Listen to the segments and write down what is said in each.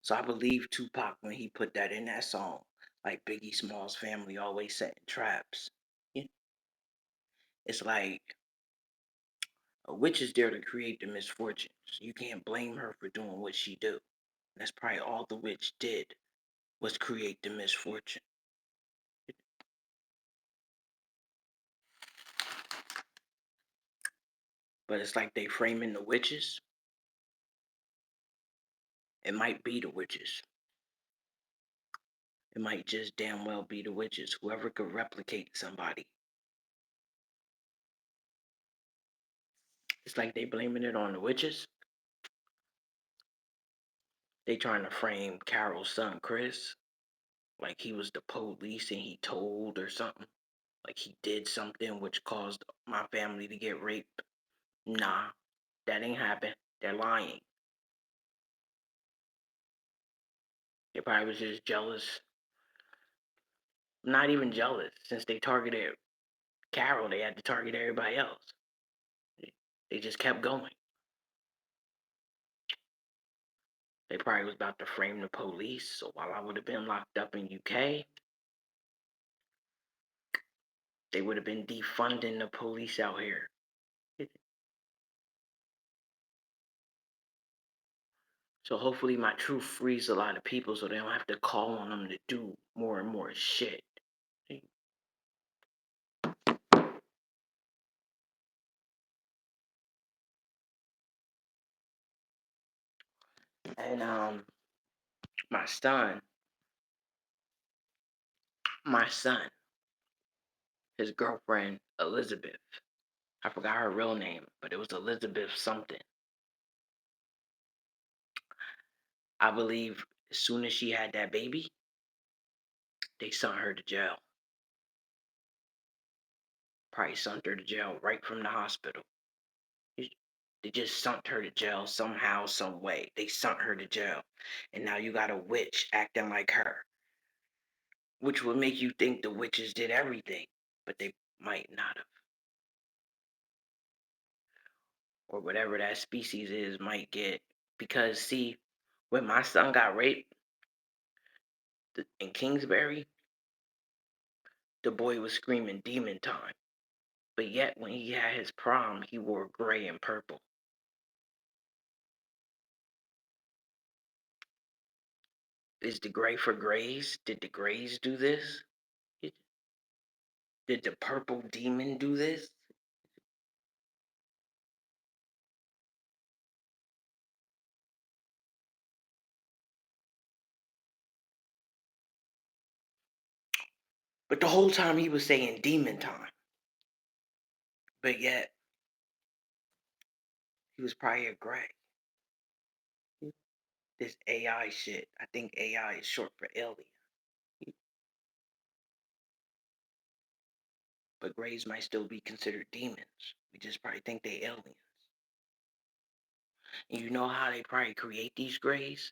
So I believe Tupac when he put that in that song, like Biggie Smalls family always setting traps. Yeah. It's like a witch is there to create the misfortunes. You can't blame her for doing what she do. That's probably all the witch did was create the misfortune. But it's like they framing the witches. It might be the witches. It might just damn well be the witches. Whoever could replicate somebody. It's like they blaming it on the witches. They trying to frame Carol's son Chris like he was the police and he told or something. Like he did something which caused my family to get raped. Nah, that ain't happened. They're lying. They probably was just jealous. Not even jealous. Since they targeted Carol, they had to target everybody else. They just kept going. They probably was about to frame the police. So while I would have been locked up in UK, they would have been defunding the police out here. So hopefully my truth frees a lot of people so they don't have to call on them to do more and more shit. And my son, his girlfriend Elizabeth. I forgot her real name, but it was Elizabeth something. I believe as soon as she had that baby, they sent her to jail. Probably sent her to jail right from the hospital. They just sent her to jail somehow, some way. They sent her to jail. And now you got a witch acting like her. Which would make you think the witches did everything, but they might not have. Or whatever that species is might get. Because, see, when my son got raped in Kingsbury, the boy was screaming demon time. But yet, when he had his prom, he wore gray and purple. Is the gray for grays? Did the grays do this? Did the purple demon do this? But the whole time he was saying demon time. But yet, he was probably a gray. This AI shit. I think AI is short for alien. But grays might still be considered demons. We just probably think they aliens. And you know how they probably create these grays?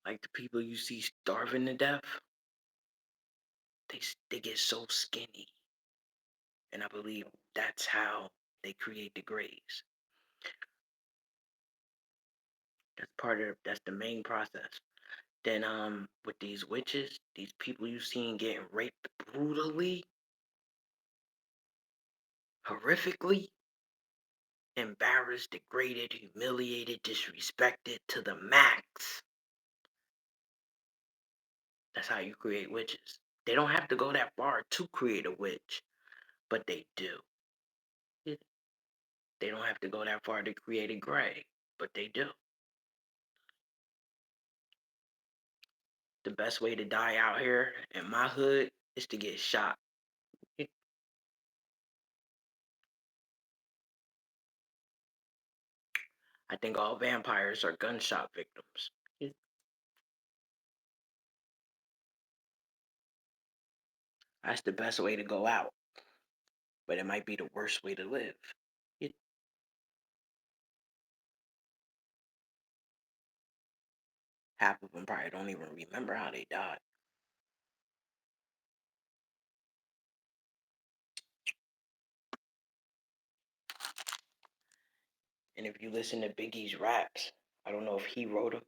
Like the people you see starving to death. They get so skinny. And I believe that's how they create the grays. That's the main process. Then with these witches, these people you seen getting raped brutally, horrifically, embarrassed, degraded, humiliated, disrespected to the max. That's how you create witches. They don't have to go that far to create a witch, but they do. They don't have to go that far to create a gray, but they do. The best way to die out here in my hood is to get shot. I think all vampires are gunshot victims. That's the best way to go out, but it might be the worst way to live. Half of them probably don't even remember how they died. And if you listen to Biggie's raps, I don't know if he wrote them.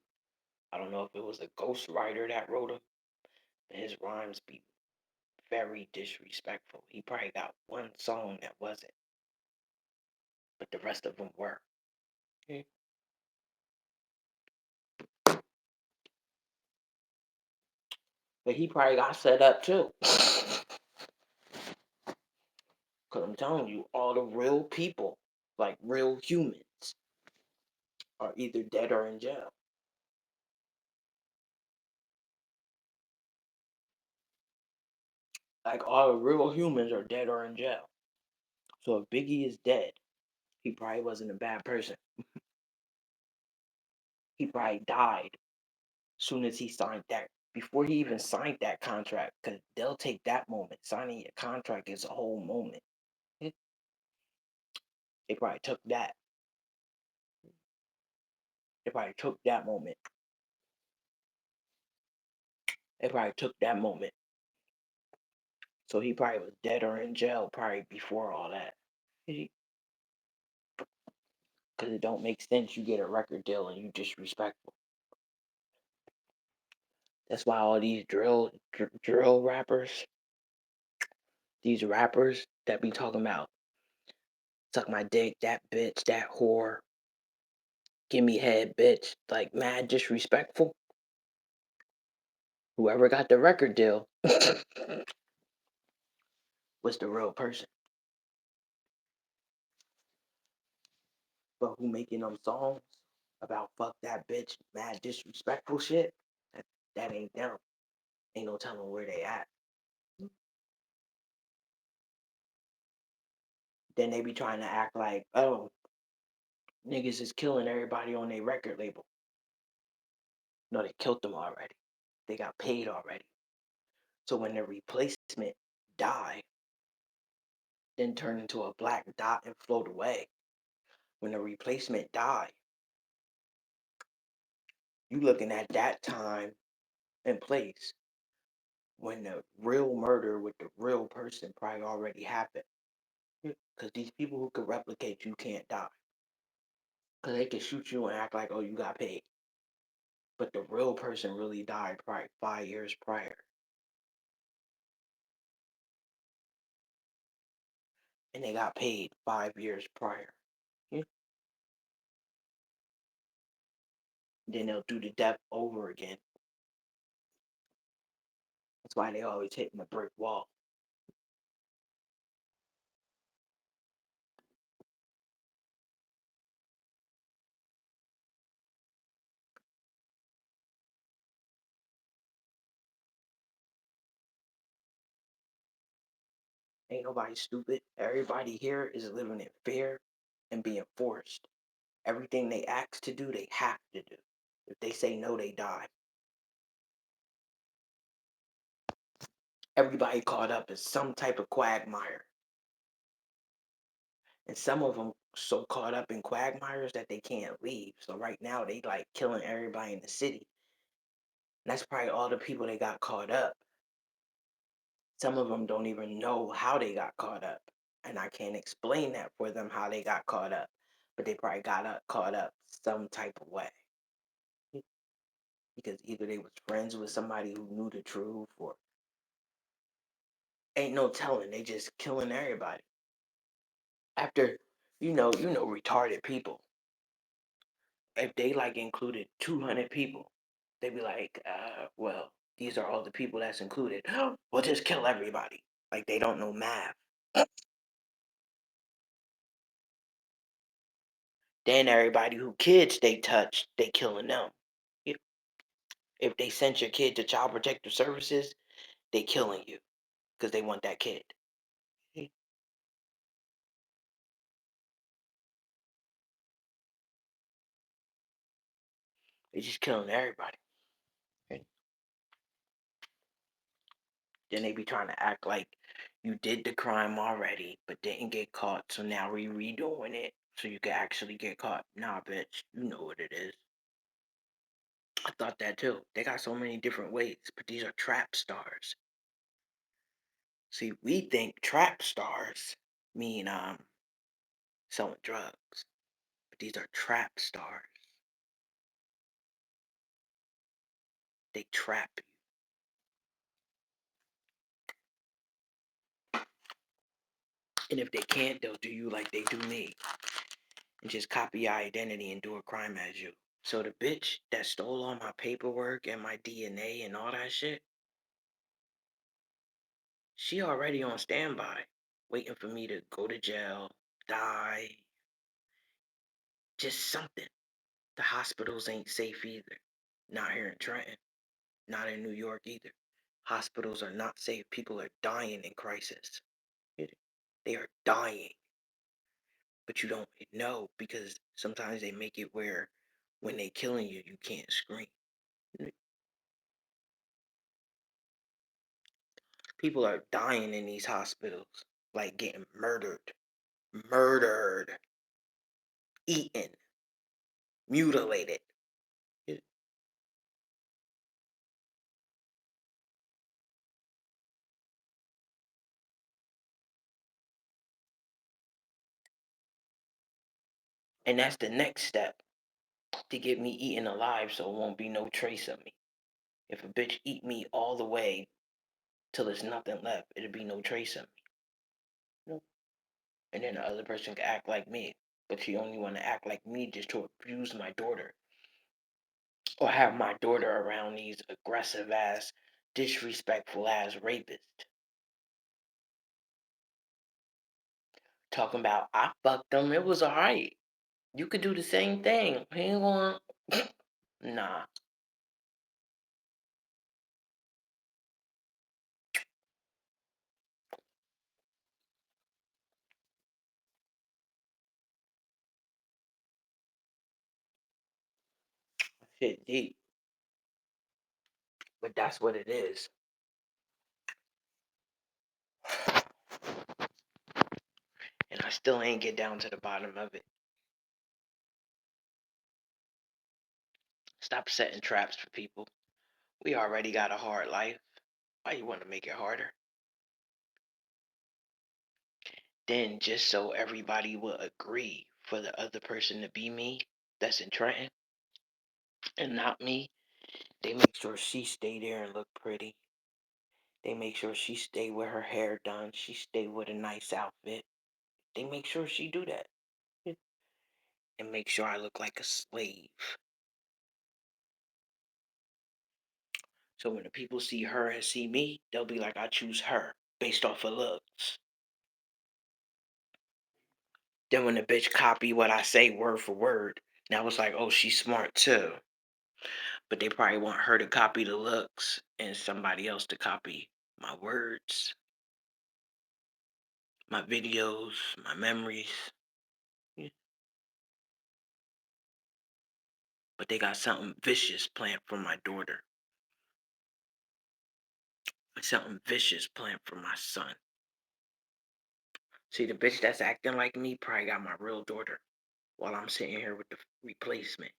I don't know if it was a ghostwriter that wrote them. But his rhymes be very disrespectful. He probably got one song that wasn't, but the rest of them were. Yeah. But he probably got set up too. Because I'm telling you, all the real people, like real humans, are either dead or in jail. Like all the real humans are dead or in jail. So if Biggie is dead, he probably wasn't a bad person. He probably died soon as he signed that. Before he even signed that contract, because they'll take that moment. Signing a contract is a whole moment. They probably took that. They probably took that moment. They probably took that moment. So he probably was dead or in jail probably before all that. Because it don't make sense. You get a record deal and you disrespectful. That's why all these drill rappers, these rappers that be talking about suck my dick, that bitch, that whore, give me head, bitch, like mad disrespectful. Whoever got the record deal was the real person. But who making them songs about fuck that bitch, mad disrespectful shit? That ain't them. Ain't no telling where they at. Then they be trying to act like, oh, niggas is killing everybody on their record label. No, they killed them already. They got paid already. So when the replacement die, then turn into a black dot and float away. When the replacement die, you looking at that time and place when the real murder with the real person probably already happened. Because these people who could replicate you can't die. Because they can shoot you and act like, oh, you got paid. But the real person really died probably 5 years prior. And they got paid 5 years prior. Yeah. Then they'll do the death over again. That's why they always hitting the brick wall. Ain't nobody stupid. Everybody here is living in fear and being forced. Everything they ask to do, they have to do. If they say no, they die. Everybody caught up in some type of quagmire. And some of them so caught up in quagmires that they can't leave. So right now they like killing everybody in the city. And that's probably all the people that got caught up. Some of them don't even know how they got caught up. And I can't explain that for them how they got caught up. But they probably got caught up some type of way. Because either they was friends with somebody who knew the truth or ain't no telling. They just killing everybody. After retarded people. If they like included 200 people, they'd be like, well, these are all the people that's included. We'll just kill everybody. Like they don't know math. Then everybody who kids they touch, they killing them. If they sent your kid to child protective services, they killing you because they want that kid. They just killing everybody. Then they be trying to act like you did the crime already, but didn't get caught. So now we redoing it so you can actually get caught. Nah, bitch, you know what it is. I thought that too. They got so many different ways, but these are trap stars. See, we think trap stars mean selling drugs, but these are trap stars. They trap you. And if they can't, they'll do you like they do me and just copy your identity and do a crime as you. So the bitch that stole all my paperwork and my DNA and all that shit, she already on standby, waiting for me to go to jail, die, just something. The hospitals ain't safe either. Not here in Trenton, not in New York either. Hospitals are not safe. People are dying in crisis. They are dying. But you don't know because sometimes they make it where when they killing you, you can't scream. People are dying in these hospitals, like getting murdered, eaten, mutilated. And that's the next step to get me eaten alive so it won't be no trace of me. If a bitch eat me all the way till there's nothing left, it'll be no trace of me. And then the other person can act like me. But she only want to act like me just to abuse my daughter. Or have my daughter around these aggressive ass, disrespectful ass rapists. Talking about I fucked them, it was alright. You could do the same thing. He ain't going nah. Shit deep. But that's what it is. And I still ain't get down to the bottom of it. Stop setting traps for people. We already got a hard life. Why you want to make it harder? Then just so everybody will agree for the other person to be me that's in Trenton and not me, they make sure she stay there and look pretty. They make sure she stay with her hair done. She stay with a nice outfit. They make sure she do that. And make sure I look like a slave. So when the people see her and see me, they'll be like, I choose her based off of looks. Then when the bitch copy what I say word for word, now it's like, oh, she's smart too. But they probably want her to copy the looks and somebody else to copy my words, my videos, my memories. Yeah. But they got something vicious planned for my daughter. Something vicious planned for my son. See, the bitch that's acting like me probably got my real daughter while I'm sitting here with the replacement.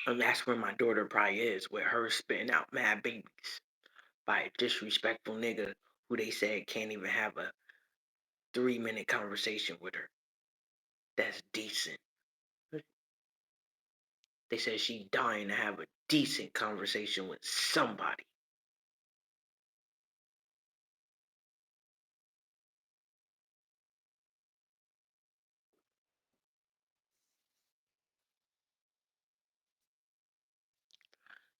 And that's where my daughter probably is, with her spitting out mad babies by a disrespectful nigga who they said can't even have a 3-minute conversation with her. That's decent. They said she dying to have a decent conversation with somebody.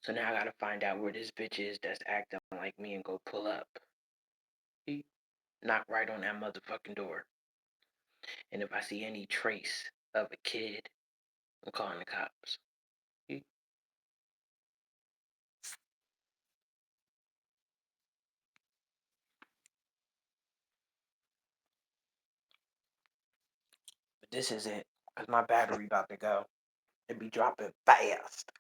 So now I gotta find out where this bitch is that's acting like me and go pull up. Knock right on that motherfucking door. And if I see any trace of a kid, I'm calling the cops. But this is it, because my battery about to go. It be dropping fast.